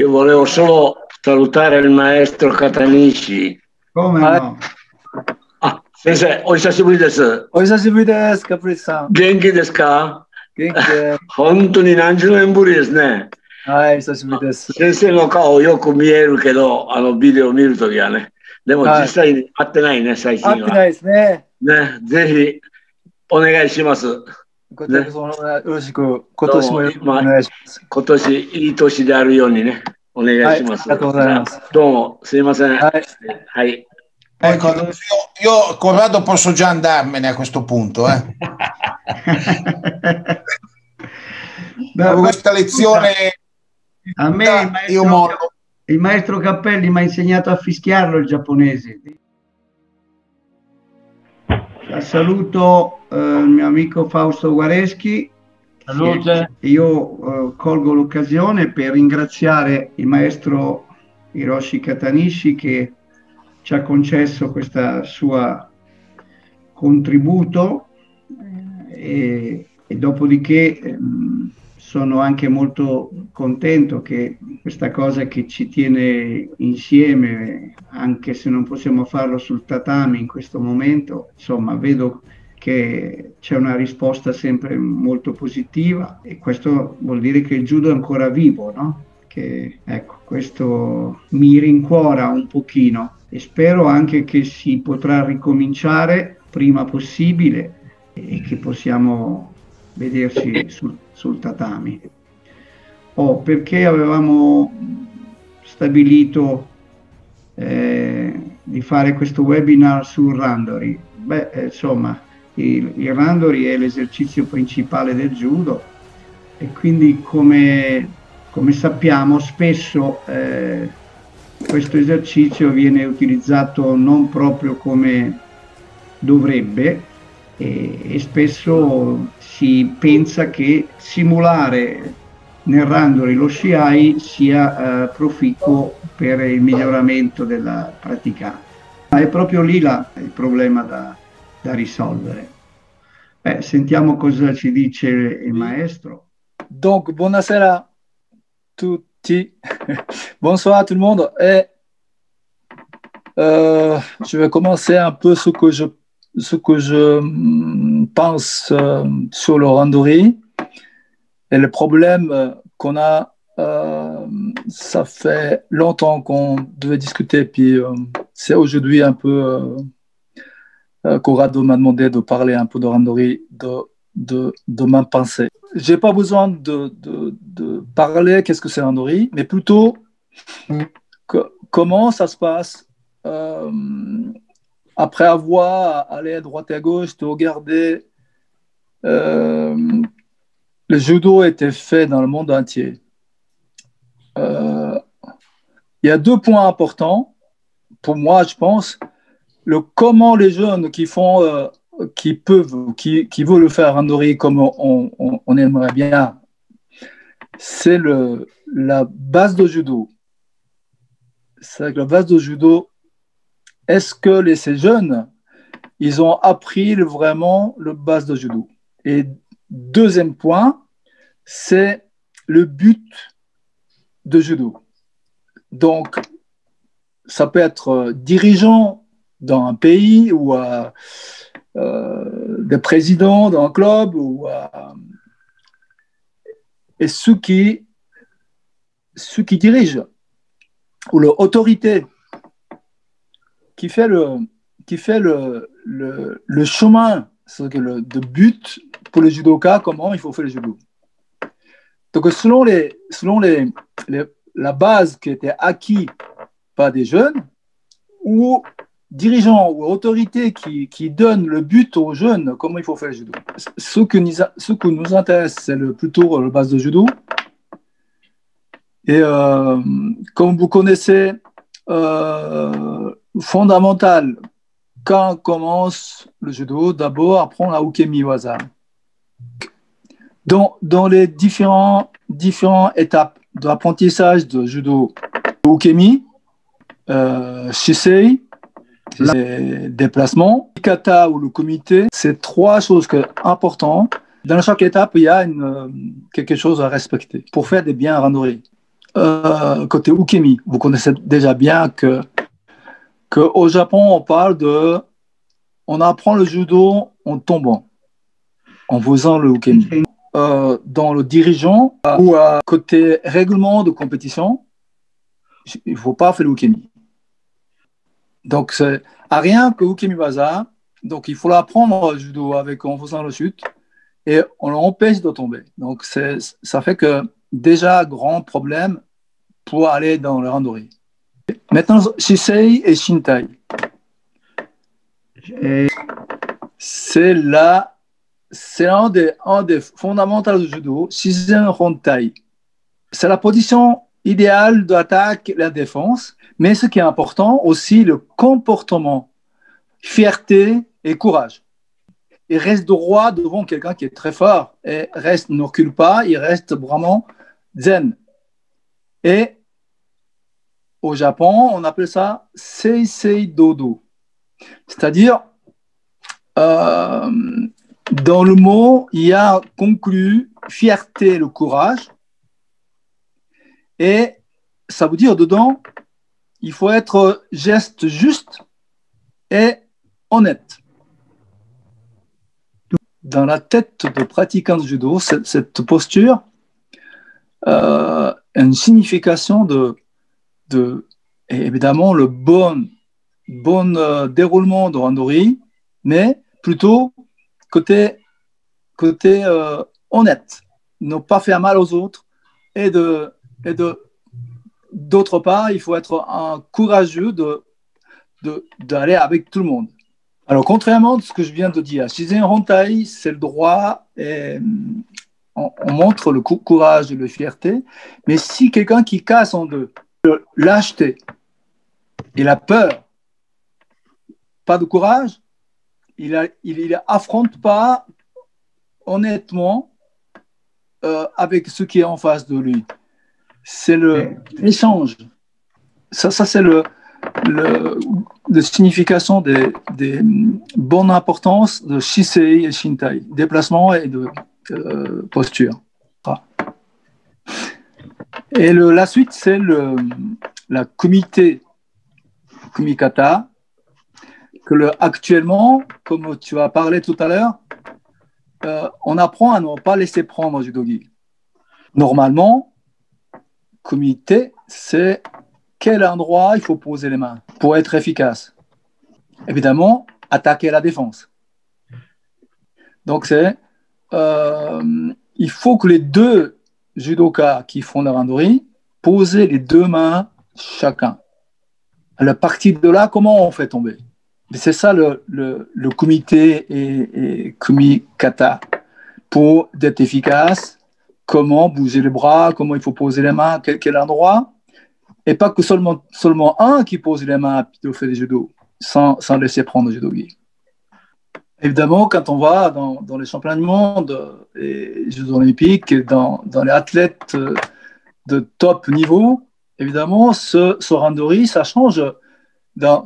Io volevo solo salutare il maestro Katanishi. Come no? Ah, sensei, o久しぶりです。お久しぶりです、カプリさん。元気ですか？元気です。本当に何十年ぶりですね。はい、久しぶりです。先生の顔よく見えるけど、ビデオ見るときはね。でも実際に会ってないね、最近は。会ってないですね。ね、ぜひお願いします。こちらこそよろしく、今年もよろしくお願いします。今年いい年であるようにね、お願いします。ありがとうございます。どうも、すいません。はい。はい。Ecco, io Corrado posso già andarmene a questo punto, Dopo questa lezione a me il maestro Cappelli mi ha insegnato a fischiarlo il giapponese. Saluto il mio amico Fausto Guareschi. Salute. Io colgo l'occasione per ringraziare il maestro Hiroshi Katanishi che ci ha concesso questo suo contributo e dopodiché sono anche molto contento che questa cosa che ci tiene insieme, anche se non possiamo farlo sul tatami in questo momento, insomma vedo che c'è una risposta sempre molto positiva e questo vuol dire che il judo è ancora vivo, no? Che, ecco, questo mi rincuora un pochino e spero anche che si potrà ricominciare prima possibile e che possiamo vederci sul tatami. Perché avevamo stabilito di fare questo webinar sul Randori? Beh, insomma, il Randori è l'esercizio principale del judo e quindi come sappiamo spesso questo esercizio viene utilizzato non proprio come dovrebbe e spesso si pensa che simulare nel Randori lo Shiai sia proficuo per il miglioramento della pratica. È proprio lì il problema da risolvere. Sentiamo cosa ci dice il maestro. Donc, buonasera tutti. Bonsoir à tout le monde. Et je vais commencer un peu ce que je pense sur le randori et le problème qu'on a. Ça fait longtemps qu'on devait discuter, puis c'est aujourd'hui un peu Corrado m'a demandé de parler un peu de randori, de ma pensée. J'ai pas besoin de parler qu'est-ce que c'est randori, mais plutôt comment ça se passe après avoir allé à droite et à gauche, de regarder le judo a été fait dans le monde entier. Il y a deux points importants pour moi, je pense. Comment les jeunes qui veulent le faire randori comme on aimerait bien, c'est la base de judo. C'est la base de judo. Est-ce que ces jeunes, ils ont appris vraiment le base de judo? Et deuxième point, c'est le but de judo. Donc, ça peut être dirigeant dans un pays ou des présidents dans un club et ceux qui dirigent ou l'autorité qui fait le chemin, c'est le but pour les judokas, comment il faut faire le judo. Donc selon la base qui était acquise par des jeunes ou dirigeants ou autorités qui donnent le but aux jeunes, comment il faut faire le judo. Ce que nous intéresse, c'est plutôt la base de judo. Et comme vous connaissez, fondamental, quand on commence le judo, d'abord apprendre à ukemi waza. Dans les différentes étapes de l'apprentissage de judo, ukemi, shisei, les déplacements, kata ou le comité, c'est trois choses importantes. Dans chaque étape, il y a quelque chose à respecter pour faire des biens randori. côté ukemi, vous connaissez déjà bien que au Japon, on parle on apprend le judo en tombant, en faisant le ukemi. Dans le dirigeant ou côté règlement de compétition, il ne faut pas faire le ukemi. Donc, c'est à rien que ukemi waza. Donc, il faut l'apprendre le judo en faisant le chute et on l'empêche de tomber. Donc, ça fait que déjà, grand problème pour aller dans le randori. Maintenant, Shisei et Shintai. C'est un des fondamentaux du judo, Shizen Hontai. C'est la position idéale de l'attaque et la défense, mais ce qui est important aussi, le comportement, fierté et courage. Il reste droit devant quelqu'un qui est très fort et ne recule pas, il reste vraiment zen. Et au Japon, on appelle ça Seisei Dodo. C'est-à-dire, dans le mot, il y a conclu fierté, le courage. Et ça veut dire dedans, il faut être geste juste et honnête. Dans la tête de pratiquant de judo, cette posture a une signification et évidemment le bon déroulement de randori, mais plutôt côté honnête, ne pas faire mal aux autres et d'autre part, il faut être courageux d'aller avec tout le monde. Alors, contrairement à ce que je viens de dire, Shizen Hontai, c'est le droit et on montre le courage et la fierté, mais si quelqu'un qui casse en deux, lâcheté et la peur, pas de courage, il affronte pas honnêtement avec ce qui est en face de lui. C'est l'échange. Ça c'est la signification des bonnes importances de Shisei et Shintai, déplacement et de posture. Et la suite, c'est la kumikata, que actuellement, comme tu as parlé tout à l'heure, on apprend à ne pas laisser prendre au judogi. Normalement, kumite, c'est quel endroit il faut poser les mains pour être efficace. Évidemment, attaquer la défense. Donc, il faut que les deux judokas qui font le randori posent les deux mains chacun. À partir de là, comment on fait tomber? C'est ça le kumite et kumikata. Pour être efficace, comment bouger les bras, comment il faut poser les mains, quel endroit. Et pas que seulement un qui pose les mains et fait du judo, sans laisser prendre le judogi. Évidemment, quand on va dans les championnats du monde et les Jeux olympiques, dans les athlètes de top niveau, évidemment, ce randori, ça change dans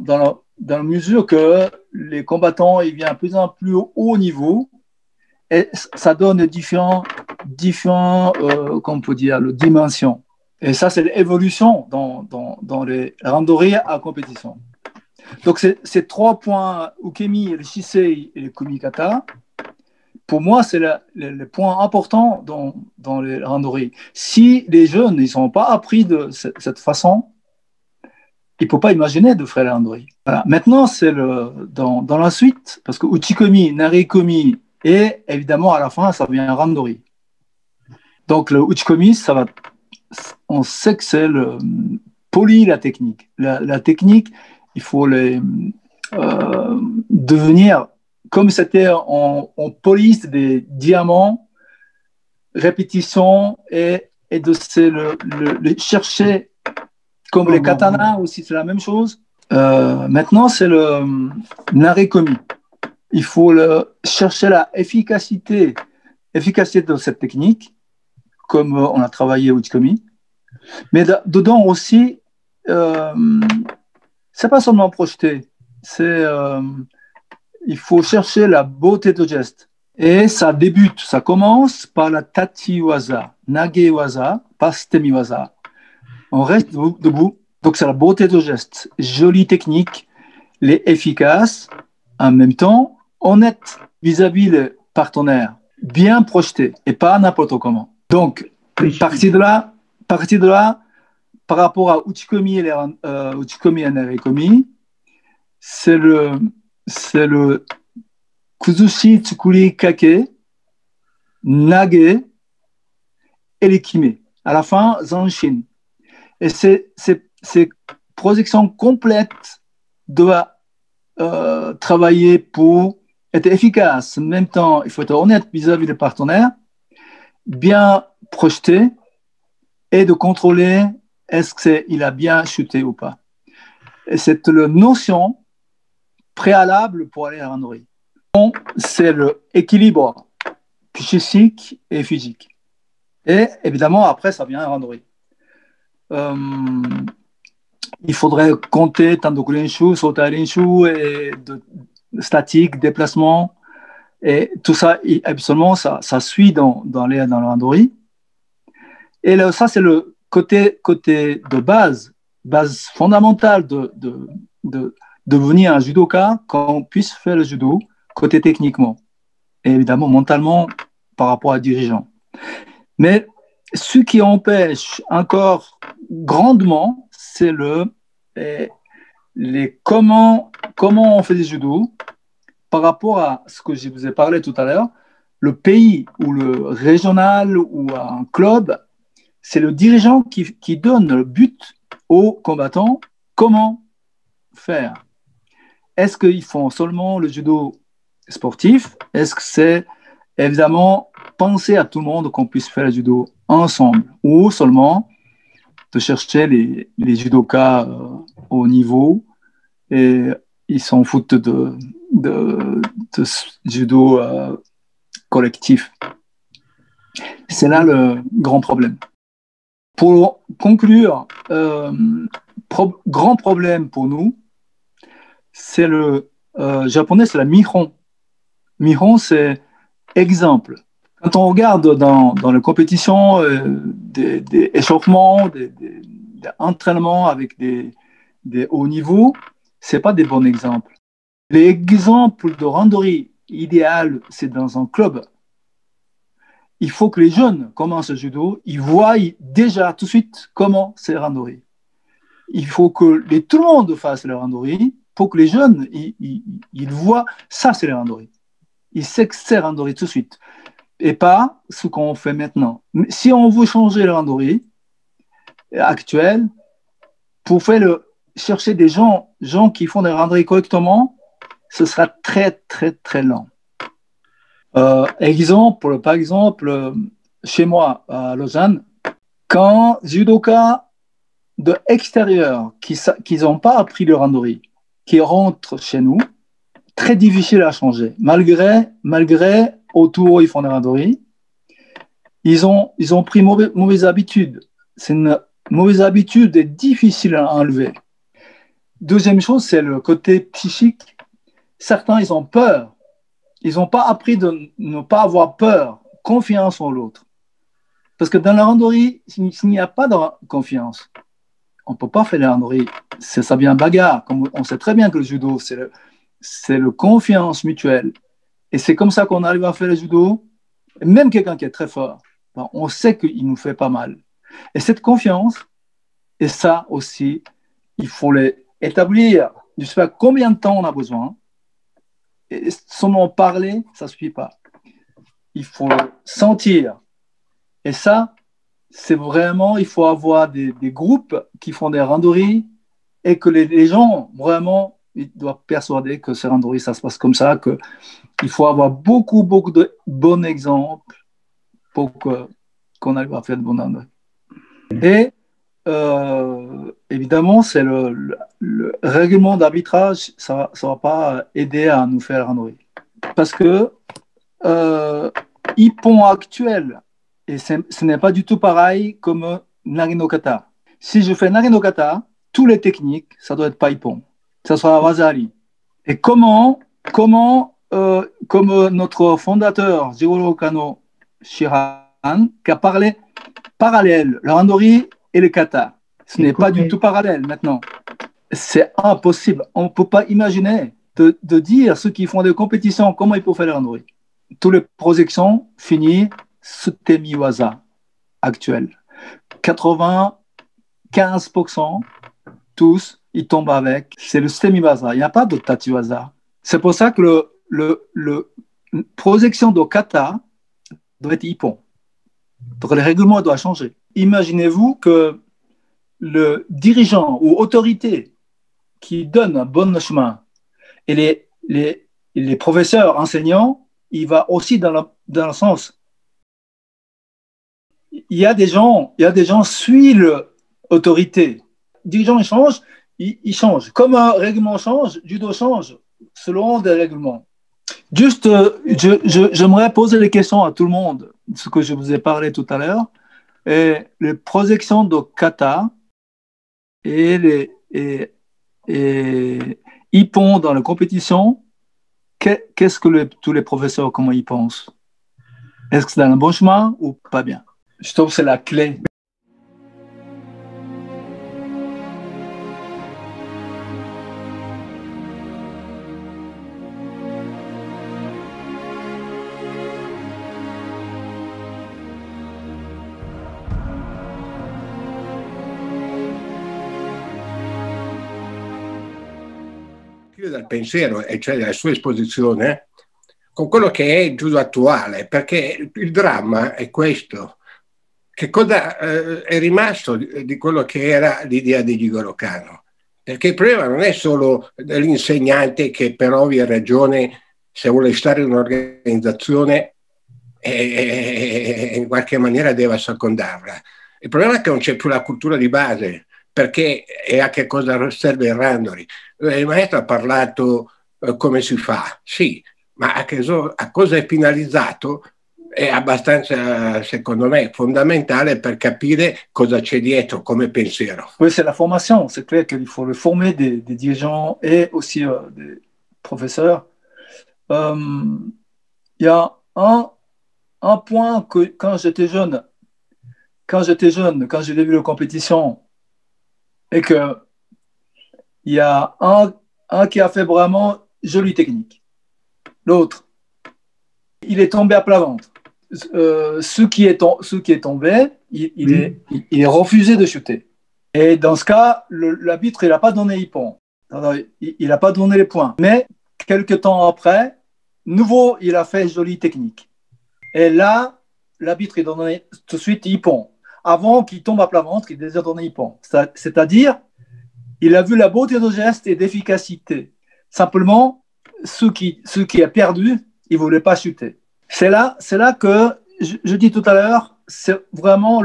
la mesure que les combattants ils viennent de plus en plus haut niveau et ça donne différents comment on peut dire, dimensions. Et ça, c'est l'évolution dans les randori à compétition. Donc, ces 3 points, ukemi, le shisei et le kumikata, pour moi, c'est le point important dans les randori. Si les jeunes ne sont pas appris de cette façon, il ne faut pas imaginer de faire le randori. Voilà. Maintenant, c'est dans la suite, parce que uchikomi, narikomi, et évidemment, à la fin, ça devient randori. Donc, le uchikomi, on sait que c'est la technique. La technique, il faut devenir comme c'était on police des diamants, répétition et de le chercher comme les katanas aussi, c'est la même chose. Maintenant, c'est le narikomi. Il faut chercher la efficacité de cette technique, comme on a travaillé au uchikomi. Mais dedans aussi, c'est pas seulement projeter, il faut chercher la beauté de geste. Et ça commence par la tachi waza, nage waza, pas stemi waza. On reste debout. Donc, c'est la beauté du geste. Jolie technique, les efficace, en même temps, honnête vis-à-vis le partenaire, bien projeté et pas n'importe comment. Donc, partir de là, par rapport à Uchikomi et Nerekomi, c'est le Kuzushi Tsukuri Kake, Nage et les Kime. À la fin, Zanshin. Et ces projections complètes doivent travailler pour être efficace. En même temps, il faut être honnête vis-à-vis des partenaires, bien projeté et de contrôler est-ce qu'il a bien chuté ou pas. Et c'est la notion préalable pour aller à randonnée. Donc, c'est l'équilibre psychique et physique. Et évidemment, après, ça vient à randonnée. Il faudrait compter tant de Kurinshu, Sotarinshu et de statique, déplacement. Et tout ça, absolument, ça suit dans le randonnée. Et là, ça, c'est le côté de base fondamentale de devenir un judoka, qu'on puisse faire le judo, côté techniquement. Et évidemment, mentalement, par rapport à dirigeant. Mais ce qui empêche encore grandement, c'est comment on fait du judo par rapport à ce que je vous ai parlé tout à l'heure. Le pays ou le régional ou un club, c'est le dirigeant qui donne le but aux combattants. Comment faire? Est-ce qu'ils font seulement le judo sportif? Est-ce que c'est évidemment penser à tout le monde qu'on puisse faire le judo ensemble, ou seulement de chercher les judokas au niveau et ils s'en foutent de judo collectif. C'est là le grand problème. Pour conclure, grand problème pour nous, c'est le japonais, c'est la Mihon. Mihon, c'est exemple. Quand on regarde dans les compétitions des échauffements, des entraînements avec des hauts niveaux, ce n'est pas des bons exemples. L'exemple de randonnée idéal, c'est dans un club. Il faut que les jeunes commencent le judo, ils voient déjà tout de suite comment c'est randonnée. Il faut que tout le monde fasse la randonnée pour que les jeunes ils voient ça, c'est la randonnée. Ils savent que c'est randonnée tout de suite. Et pas ce qu'on fait maintenant. Si on veut changer la randonnée actuelle, pour chercher des gens qui font des randonnées correctement, ce sera très, très, très lent. Par exemple, chez moi, à Lausanne, quand judokas de extérieur qui n'ont pas appris le randonnée, qui rentrent chez nous, très difficile à changer. Malgré autour, ils font des randonnées, ils ont pris mauvaise habitude. C'est une mauvaise habitude et difficile à enlever. Deuxième chose, c'est le côté psychique. Certains, ils ont peur. Ils n'ont pas appris de ne pas avoir peur, confiance en l'autre. Parce que dans la randonnée, s'il n'y a pas de confiance, on ne peut pas faire la randonnée. Ça vient bagarre. Comme on sait très bien que le judo, c'est le confiance mutuelle. Et c'est comme ça qu'on arrive à faire le judo. Et même quelqu'un qui est très fort, on sait qu'il nous fait pas mal. Et cette confiance, et ça aussi, il faut l'établir. Je ne sais pas combien de temps on a besoin. Et seulement parler, ça ne suffit pas. Il faut le sentir. Et ça, c'est vraiment, il faut avoir des groupes qui font des randonnées et que les gens, vraiment, ils doivent persuader que ces randonnées, ça se passe comme ça, qu'il faut avoir beaucoup de bons exemples pour qu'on arrive à faire de bonnes randonnées. Et évidemment, c'est le règlement d'arbitrage, ça ne va pas aider à nous faire randonnée. Parce que Ippon actuel, et ce n'est pas du tout pareil comme Nari no Kata. Si je fais Nari no Kata, toutes les techniques, ça doit être pas Ippon. Ça sera Wasari. Et comment comme notre fondateur, Jigoro Kano Shiran, qui a parlé parallèle, le randori et le kata. Ce n'est pas du tout parallèle maintenant. C'est impossible. On ne peut pas imaginer de dire ceux qui font des compétitions, comment ils peuvent faire randori. Toutes les projections finissent Sutemiwaza actuel. 95%, tous, ils tombent avec. C'est le Sutemiwaza. Il n'y a pas de Tachiwaza. C'est pour ça que le projection de kata doit être ippon. Donc le règlement doit changer. Imaginez-vous que le dirigeant ou autorité qui donne un bon chemin et les professeurs enseignants, il va aussi dans le sens. Il y a des gens suivent l'autorité. Le dirigeant il change. Comme un règlement change, judo change selon des règlements. Juste, j'aimerais poser des questions à tout le monde, ce que je vous ai parlé tout à l'heure, et les projections de kata et ippon dans la compétition, qu'est-ce que tous les professeurs, comment ils pensent? Est-ce que c'est dans le bon chemin ou pas bien? Je trouve que c'est la clé. Dal pensiero, e cioè della sua esposizione, con quello che è il judo attuale, perché il dramma è questo. Che cosa è rimasto di quello che era l'idea di Jigoro Kano? Perché il problema non è solo dell'insegnante che per ovvie ragioni, se vuole stare in un'organizzazione, in qualche maniera deve assecondarla. Il problema è che non c'è più la cultura di base, perché e a che cosa serve il randori. Il maestro ha parlato come si fa, sì, ma a cosa è finalizzato è abbastanza, secondo me, fondamentale per capire cosa c'è dietro come pensiero. Oui, c'est la formation. C'est clair qu'il faut former des dirigeants et aussi des professeurs. Il y a un point que quand j'étais jeune, quand j'ai vu la compétition, et que il y a un qui a fait vraiment jolie technique. L'autre, il est tombé à plat ventre. Ce qui est tombé, il est refusé de chuter. Et dans ce cas, l'arbitre, il n'a pas donné ippon. Il n'a pas donné les points. Mais quelques temps après, nouveau, il a fait jolie technique. Et là, l'arbitre, il donnait tout de suite ippon. Avant qu'il tombe à plat ventre, il a donné ippon. C'est-à-dire, il a vu la beauté de geste et d'efficacité. Simplement, ce qui a perdu, il ne voulait pas chuter. C'est là que, je dis tout à l'heure, c'est vraiment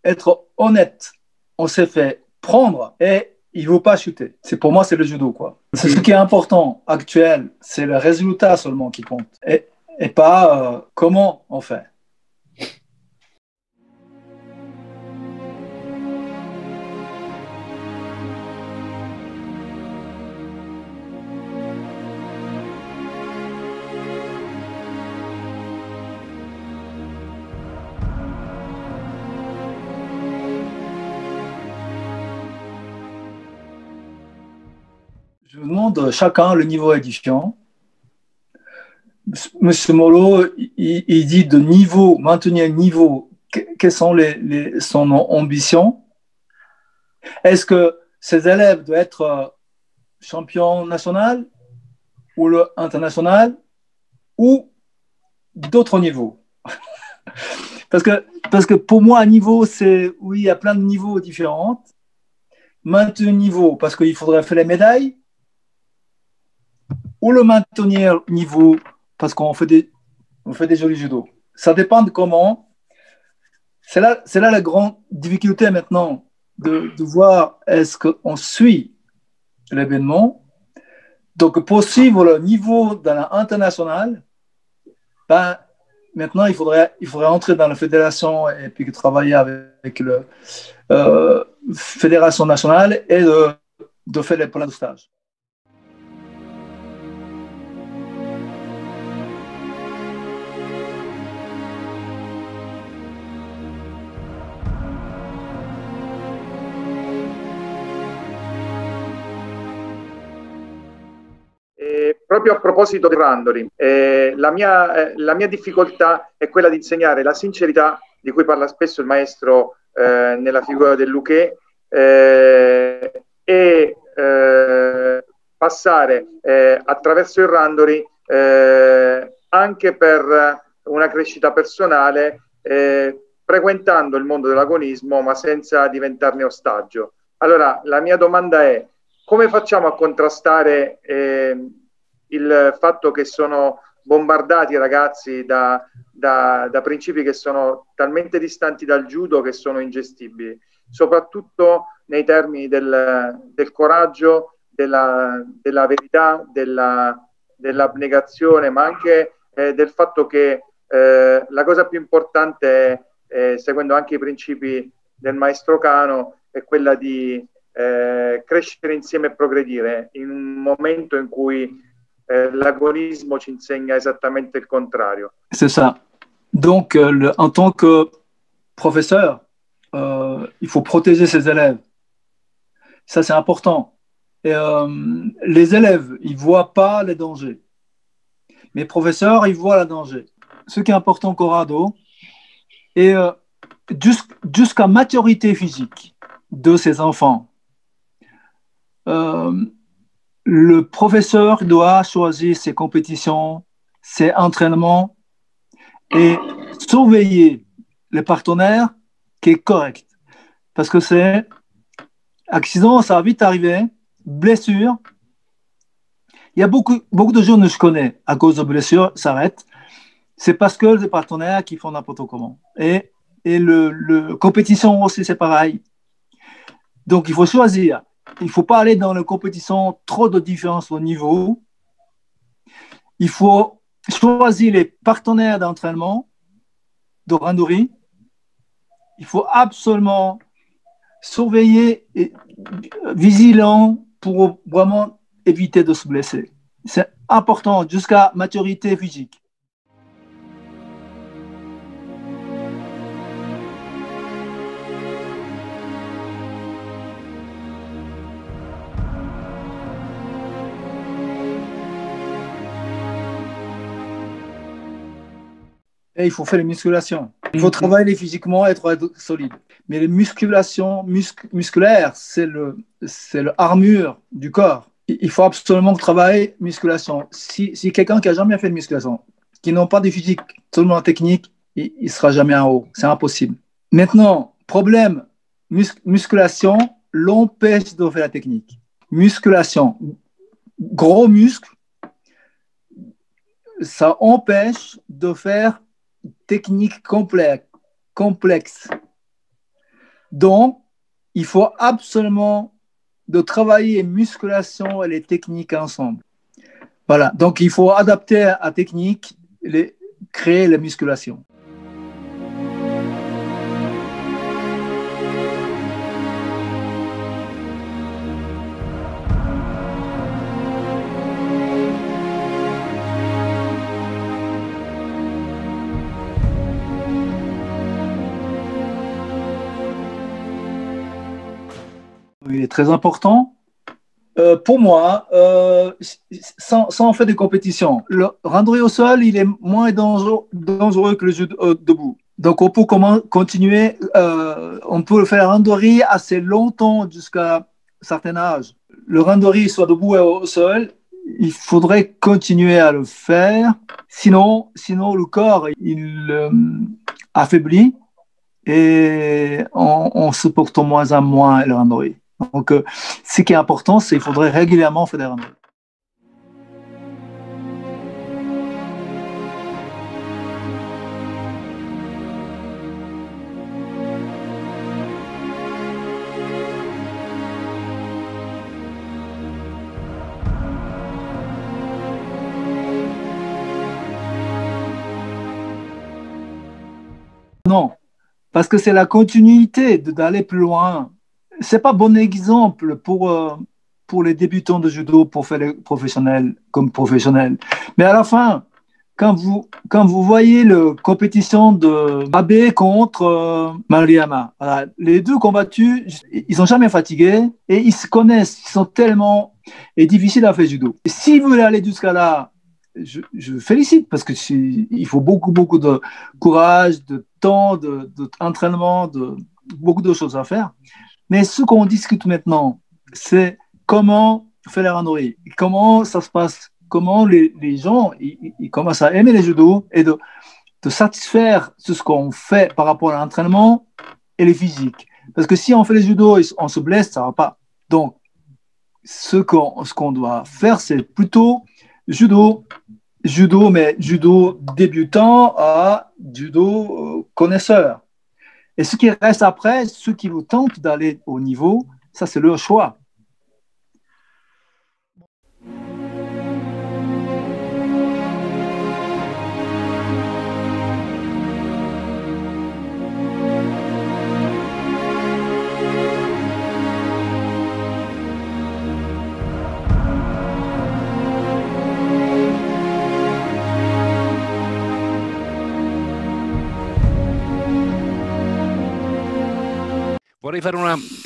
être honnête. On s'est fait prendre et il ne veut pas chuter. Pour moi, c'est le judo, quoi. C'est ce qui est important, actuel. C'est le résultat seulement qui compte. Et pas comment on fait. Je vous demande chacun le niveau édifiant. Monsieur Molo, il dit de niveau, maintenir le niveau. Quelles sont son ambition? Est-ce que ces élèves doivent être champions national ou international ou d'autres niveaux? Parce que pour moi, un niveau, oui, il y a plein de niveaux différents. Maintenir le niveau, parce qu'il faudrait faire les médailles, ou le maintenir niveau parce qu'on fait des jolis judo. Ça dépend de comment. C'est là la grande difficulté maintenant de voir est-ce qu'on suit l'événement. Donc, pour suivre le niveau dans l'international, maintenant, il faudrait entrer dans la fédération et puis travailler avec la fédération nationale et de faire les plans de stage. proprio a proposito di Randori, la mia difficoltà è quella di insegnare la sincerità di cui parla spesso il maestro nella figura del Luché, e passare attraverso il Randori anche per una crescita personale, frequentando il mondo dell'agonismo ma senza diventarne ostaggio. Allora, la mia domanda è: come facciamo a contrastare il fatto che sono bombardati i ragazzi da principi che sono talmente distanti dal judo che sono ingestibili, soprattutto nei termini del coraggio, della verità, dell'abnegazione, ma anche del fatto che la cosa più importante è, seguendo anche i principi del maestro Kano, è quella di crescere insieme e progredire in un momento in cui l'agonisme ci insegna exactement le contraire. C'est ça. Donc, en tant que professeur, il faut protéger ses élèves. Ça, c'est important. Et, les élèves, ils ne voient pas les dangers. Mais les professeurs, ils voient le danger. Ce qui est important, Corrado, et jusqu'à maturité physique de ces enfants, le professeur doit choisir ses compétitions, ses entraînements et surveiller les partenaires qui est correct. Parce que c'est accident, ça va vite arriver, blessure. Il y a beaucoup de jeunes que je connais à cause de blessures s'arrêtent. C'est parce que les partenaires qui font n'importe comment. Et le compétition aussi, c'est pareil. Donc, il faut choisir. Il ne faut pas aller dans la compétition, trop de différence au niveau. Il faut choisir les partenaires d'entraînement de randori. Il faut absolument surveiller et vigilant pour vraiment éviter de se blesser. C'est important jusqu'à maturité physique. Et il faut faire les musculations. Il faut travailler physiquement et être solide. Mais les musculations musculaires, c'est l'armure du corps. Il faut absolument travailler musculation. Si quelqu'un qui n'a jamais fait de musculation, qui n'a pas de physique, seulement la technique, il ne sera jamais en haut. C'est impossible. Maintenant, problème, musculation l'empêche de faire la technique. Musculation, gros muscle, ça empêche de faire technique complexe. Donc, il faut absolument de travailler musculation et les techniques ensemble. Voilà, donc il faut adapter à la technique, créer la musculation. Il est très important. Pour moi, sans faire de compétition, le randori au sol, il est moins dangereux que le jeu debout. Donc, on peut continuer, on peut le faire randori assez longtemps jusqu'à un certain âge. Le randori soit debout et au sol, il faudrait continuer à le faire. Sinon le corps, il affaiblit et on supporte moins en moins le randori. Donc, ce qui est important, c'est qu'il faudrait régulièrement faire des randonnées. Non, parce que c'est la continuité d'aller plus loin. C'est pas bon exemple pour les débutants de judo pour faire les professionnels comme professionnels. Mais à la fin, quand vous voyez la compétition de Abe contre Maruyama, voilà, les deux combattus, ils sont jamais fatigués et ils se connaissent. Ils sont tellement est difficile à faire judo. Et si vous voulez aller jusqu'à là, je félicite parce que il faut beaucoup de courage, de temps, d'entraînement, beaucoup de choses à faire. Mais ce qu'on discute maintenant, c'est comment faire la randonnée, comment ça se passe, comment les gens ils commencent à aimer les judo et de satisfaire ce qu'on fait par rapport à l'entraînement et les physiques. Parce que si on fait les judo et on se blesse, ça ne va pas. Donc, ce qu'on doit faire, c'est plutôt judo, mais judo débutant à judo connaisseur. Et ce qui reste après, ceux qui vous tentent d'aller au niveau, ça c'est leur choix.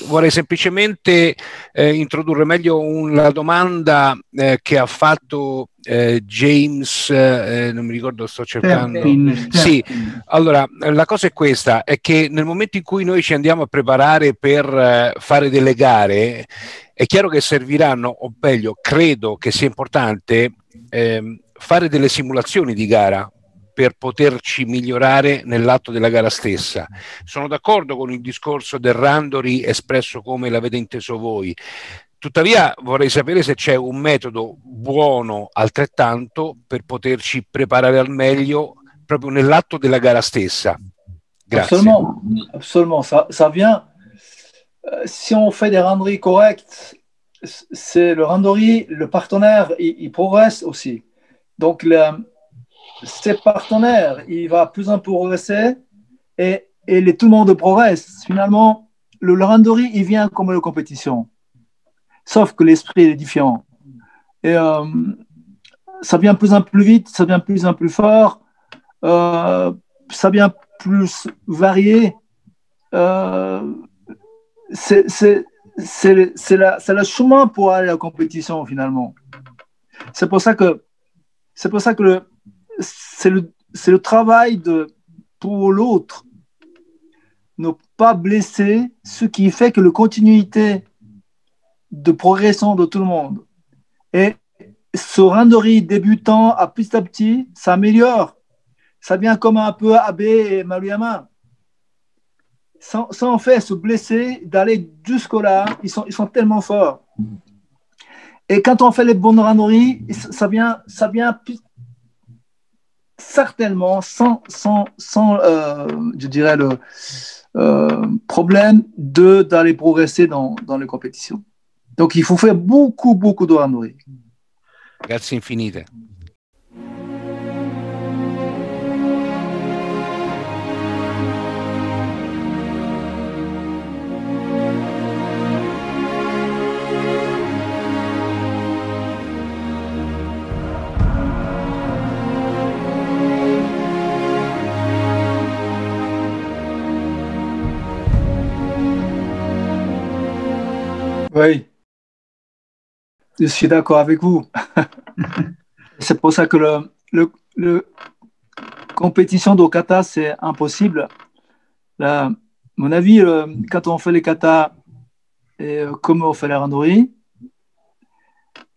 Vorrei semplicemente introdurre meglio la domanda che ha fatto James, non mi ricordo, sto cercando. Sì, allora la cosa è questa, è che nel momento in cui noi ci andiamo a preparare per fare delle gare, è chiaro che serviranno, o meglio, credo che sia importante fare delle simulazioni di gara per poterci migliorare nell'atto della gara stessa. Sono d'accordo con il discorso del randori espresso come l'avete inteso voi. Tuttavia vorrei sapere se c'è un metodo buono altrettanto per poterci preparare al meglio proprio nell'atto della gara stessa. Grazie. Absolument. Ça vient. Si on fait des randories correctes, c'est le randori, le partenaire, il progresse aussi. Donc ses partenaires, il va plus en plus progresser et tout le monde progresse. Finalement, le randori, il vient comme une compétition. Sauf que l'esprit est différent. Et ça vient plus en plus vite, ça vient plus en plus fort, ça vient plus varié. C'est le chemin pour aller à la compétition, finalement. C'est pour ça que c'est le travail pour l'autre, ne pas blesser, ce qui fait que la continuité de progression de tout le monde. Et ce randori débutant à petit, s'améliore. Ça vient comme un peu Abe et Maruyama. Sans en fait se blesser, d'aller jusque-là, ils sont tellement forts. Et quand on fait les bonnes randori, ça vient certainement sans je dirais, le problème d'aller progresser dans les compétitions. Donc, il faut faire beaucoup de randori. Grazie infinite. Oui. Je suis d'accord avec vous. C'est pour ça que le compétition de kata, c'est impossible. Là, à mon avis, quand on fait les kata et comme on fait les randori,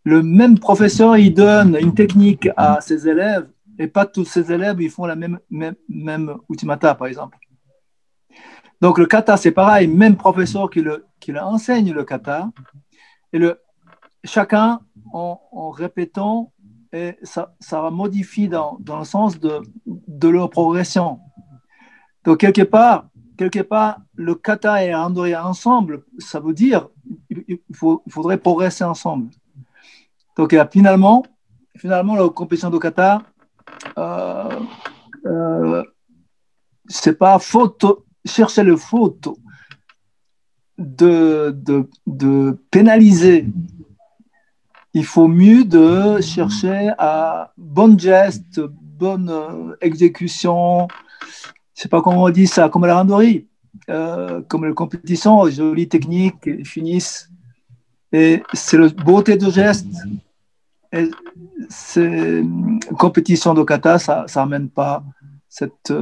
le même professeur, il donne une technique à ses élèves et pas tous ses élèves, ils font la même utimata, par exemple. Donc, le kata, c'est pareil, même professeur qui enseigne le kata, et chacun, en répétant, et ça modifie dans le sens de leur progression. Donc, quelque part, le kata et le randori ensemble, ça veut dire il faudrait progresser ensemble. Donc, finalement, la compétition de kata, c'est pas chercher le faute de pénaliser. Il faut mieux de chercher à bon geste, bonne exécution. Je sais pas comment on dit ça, comme la randori, comme la compétition, jolie technique, ils finissent. Et c'est la beauté de geste. Et c'est compétition de kata, ça n'amène pas cette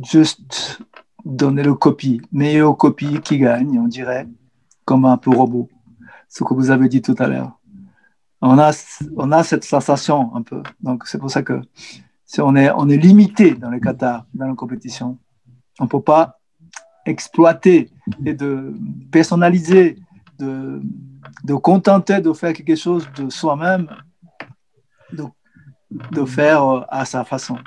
juste donner le copie, meilleure copie qui gagne, on dirait, comme un peu robot. Ce que vous avez dit tout à l'heure. On a cette sensation un peu. Donc c'est pour ça que on est limité dans les kata, dans la compétition. On ne peut pas exploiter et de personnaliser, de contenter de faire quelque chose de soi-même, de faire à sa façon.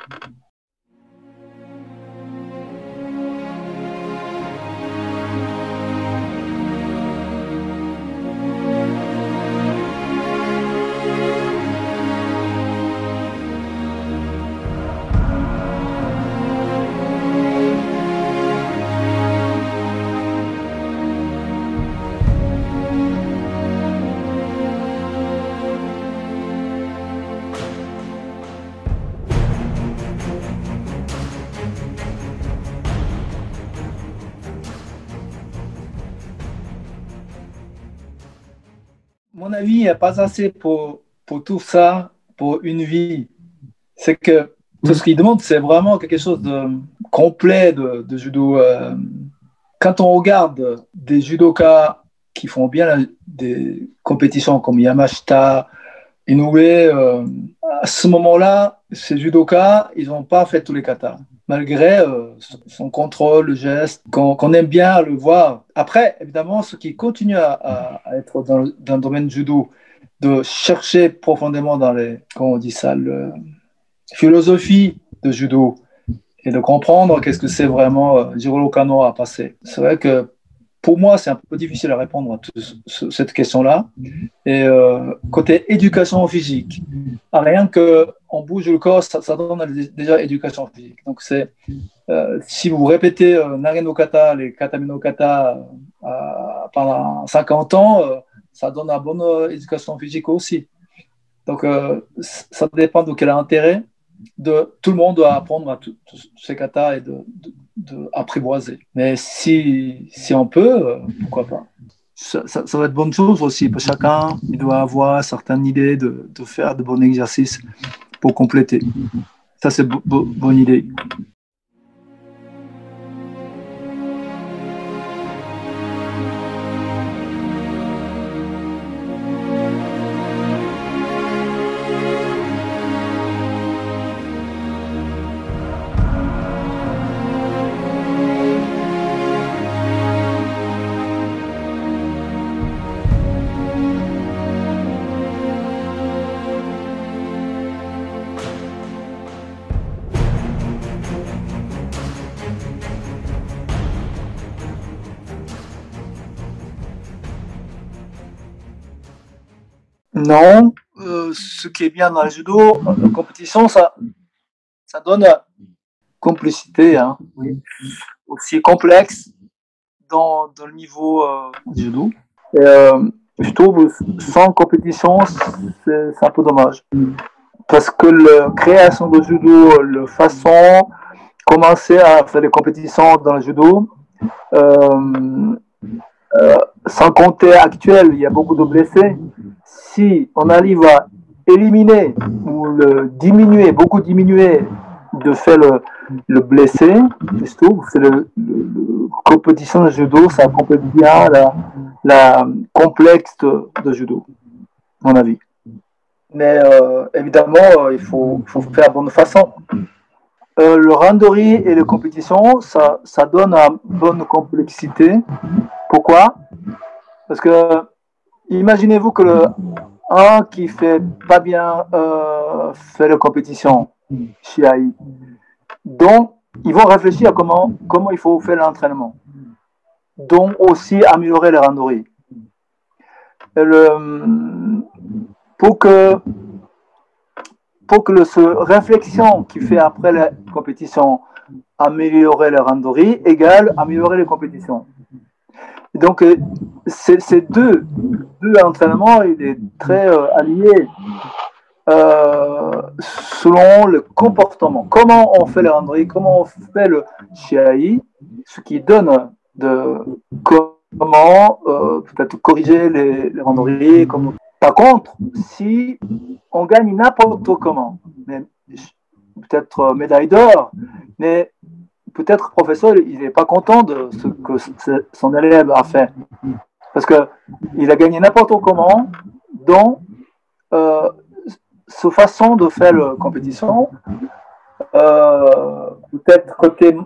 Mon avis n'est pas assez pour tout ça, pour une vie. C'est que tout ce qu'il demande, c'est vraiment quelque chose de complet de judo. Quand on regarde des judokas qui font bien des compétitions comme Yamashita, Inoue, à ce moment-là, ces judokas, ils n'ont pas fait tous les katas. Malgré son contrôle, le geste, qu'on aime bien le voir. Après, évidemment, ceux qui continuent à être dans le domaine judo, de chercher profondément dans comment on dit ça, la philosophie de judo, et de comprendre qu'est-ce que c'est vraiment Jiro Kano à passer. C'est vrai que pour moi, c'est un peu difficile à répondre à cette question-là. Et côté éducation physique, rien qu'on bouge le corps, ça donne déjà éducation physique. Donc, si vous répétez Nare no Kata, les Katame no Kata pendant 50 ans, ça donne une bonne éducation physique aussi. Donc, ça dépend de quel intérêt. Tout le monde doit apprendre à tous ces katas et d'apprivoiser. Mais si on peut, pourquoi pas. Ça va être bonne chose aussi. Pour chacun, il doit avoir certaines idées de faire de bons exercices pour compléter. Ça, c'est bonne idée. Non, ce qui est bien dans le judo, la compétition, ça donne complicité, hein, oui. Aussi complexe dans le niveau du judo. Et je trouve sans compétition, c'est un peu dommage. Parce que la création de judo, la façon commencer à faire des compétitions dans le judo, sans compter actuel, il y a beaucoup de blessés. Si on arrive à éliminer ou beaucoup diminuer de faire le blessé, je trouve que c'est la compétition de judo, ça complète bien la complexe de judo, à mon avis. Mais évidemment, il faut faire de bonne façon. Le randori et les compétitions, ça donne une bonne complexité. Pourquoi? Parce que imaginez-vous que un qui fait pas bien fait la compétition chez AI. Donc, ils vont réfléchir à comment il faut faire l'entraînement. Donc, aussi améliorer le randori. Pour que réflexion qu'il fait après la compétition, améliorer le randori égale améliorer les compétitions. Donc, ces deux entraînements, il est très allié selon le comportement. Comment on fait le randori, comment on fait le shiai, ce qui donne de comment peut-être corriger les randonnées. Par contre, si on gagne n'importe comment, peut-être médaille d'or, mais peut-être le professeur il n'est pas content de ce que son élève a fait. Parce qu'il a gagné n'importe comment dans sa façon de faire la compétition. Peut-être côté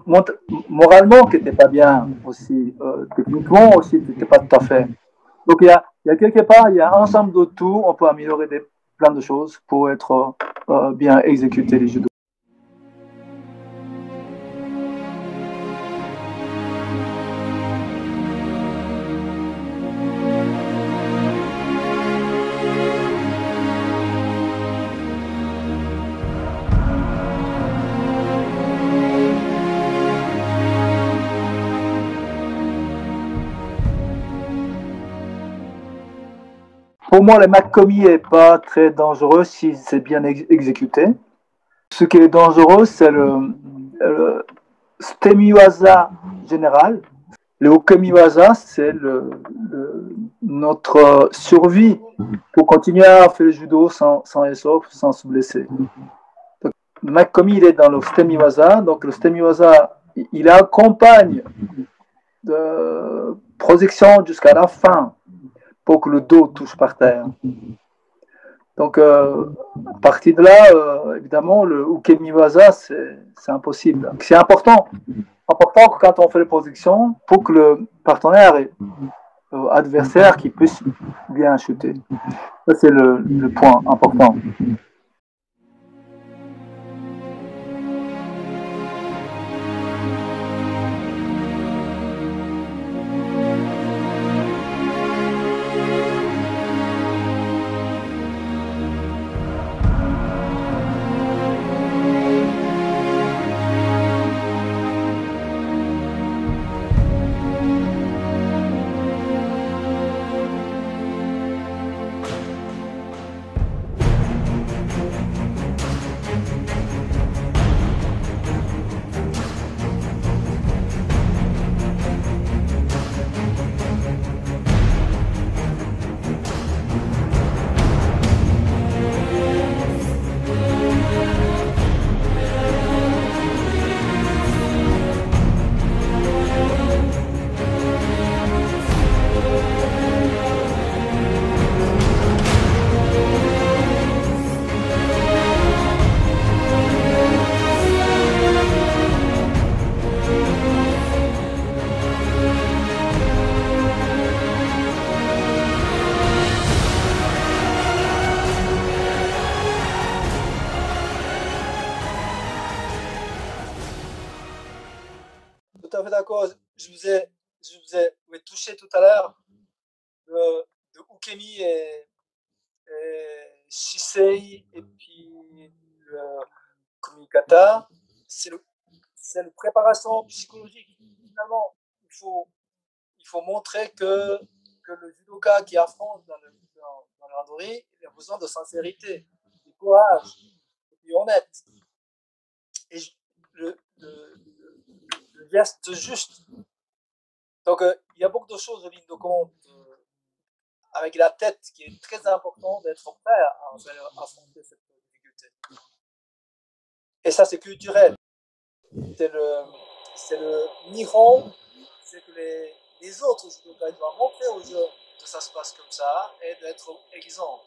moralement qui n'était pas bien aussi, techniquement aussi qui n'était pas tout à fait. Donc il y a quelque part, il y a un ensemble de tout, on peut améliorer plein de choses pour être bien exécuter les judo. Pour moi, le Makomi n'est pas très dangereux si c'est bien exécuté. Ce qui est dangereux, c'est le Sutemiwaza général. Le Ukemiwaza, c'est notre survie pour continuer à faire le judo sans essor, sans se blesser. Donc, le Makomi, il est dans le Sutemiwaza. Donc, le Sutemiwaza, il accompagne de projection jusqu'à la fin pour que le dos touche par terre. Donc, à partir de là, évidemment, le Ukemiwaza, c'est impossible. Donc, c'est important que quand on fait les projections, pour que le partenaire adversaire qui puisse bien chuter. Ça, c'est le point important. Tout à fait d'accord. Je vous ai touché tout à l'heure de Ukemi et Shisei et puis le Kumikata. C'est la préparation psychologique. Finalement, il faut montrer que le judoka qui affronte dans le randori, il a besoin de sincérité, de courage, et puis honnête. Et le geste juste. Donc, il y a beaucoup de choses en ligne de compte avec la tête qui est très important d'être prêt à affronter cette difficulté. Et ça, c'est culturel. C'est le Nihon, c'est que les autres judokas doivent montrer aux jeunes que ça se passe comme ça et d'être exemples.